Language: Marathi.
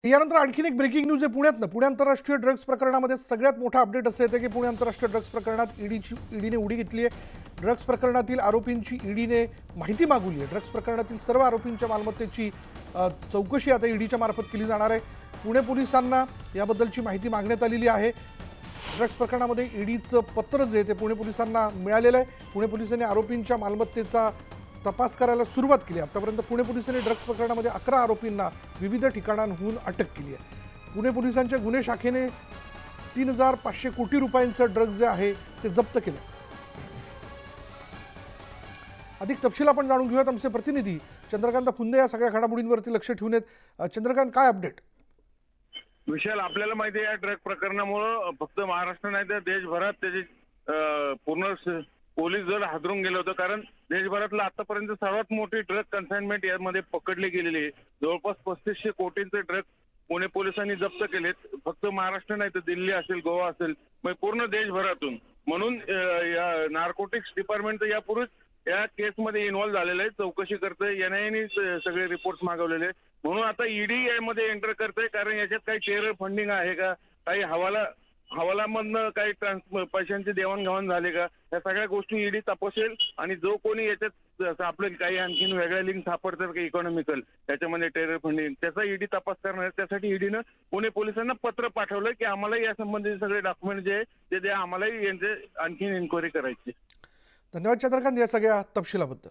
यानंतर आणखीन एक ब्रेकिंग न्यूज आहे पुण्यात. पुणे आंतरराष्ट्रीय ड्रग्ज प्रकरणामध्ये सगळ्यात मोठा अपडेट असं येतं की पुणे आंतरराष्ट्रीय ड्रग्ज प्रकरणात ईडीने उडी घेतली आहे. ड्रग्ज प्रकरणातील आरोपींची ईडीने माहिती मागवली आहे. ड्रग्ज प्रकरणातील सर्व आरोपींच्या मालमत्तेची चौकशी आता ईडीच्या मार्फत केली जाणार आहे. पुणे पोलिसांना याबद्दलची माहिती मागण्यात आलेली आहे. ड्रग्ज प्रकरणामध्ये ईडीचं पत्र जे ते पुणे पोलिसांना मिळालेलं आहे. पुणे पोलिसांनी आरोपींच्या मालमत्तेचा तपास करायला सुरुवात केली. आतापर्यंत पुणे पोलिसांनी ड्रग्ज प्रकरणामध्ये 11 आरोपींना विविध ठिकाणांहून अटक केली आहे. पुणे पोलिसांच्या गुन्हे शाखेने 3,500 कोटी रुपयांचं ड्रग्ज जे आहे ते जप्त केलं. अधिक तपशील आपण जाणून घेऊयात. आमचे प्रतिनिधी चंद्रकांत फुंदे या सगळ्या घडामोडींवरती लक्ष ठेवून आहेत. चंद्रकांत, काय अपडेट? विशाल, आपल्याला माहिती आहे या ड्रग प्रकरणामुळे फक्त महाराष्ट्र नाही तर देशभरात त्याची पूर्ण पोलीस दल हादरून गेलं होतं. कारण देशभरातलं आतापर्यंत सर्वात मोठी ड्रग कन्साइनमेंट यामध्ये पकडली गेलेली आहे. जवळपास 3500 कोटींचे ड्रग पुणे पोलिसांनी जप्त केलेत. फक्त महाराष्ट्र नाही तर दिल्ली असेल, गोवा असेल, मग पूर्ण देशभरातून. म्हणून या नार्कोटिक्स डिपार्टमेंट यापूर्वीच या केसमध्ये इन्व्हॉल्व झालेलं आहे, चौकशी करतंय. एनआयएने सगळे रिपोर्ट्स मागवलेले, म्हणून आता ईडी यामध्ये एंटर करतंय. कारण याच्यात काही टेरर फंडिंग आहे का, काही हवालामधनं काही पैशांची देवाणघेवाण झाले का, या सगळ्या गोष्टी ईडी तपासेल. आणि जो कोणी याच्यात आपले काही आणखीन वेगळ्या लिंक सापडतात की इकॉनॉमिकल त्याच्यामध्ये टेरर फंडिंग, त्याचा ईडी तपास करणार आहे. त्यासाठी ईडीनं पुणे पोलिसांना पत्र पाठवलं की आम्हाला या संबंधित सगळे डॉक्युमेंट जे आहे ते द्या, आम्हालाही यांचे आणखीन इन्क्वायरी करायची. धन्यवाद चंद्रकांत या सगळ्या तपशिलाबद्दल.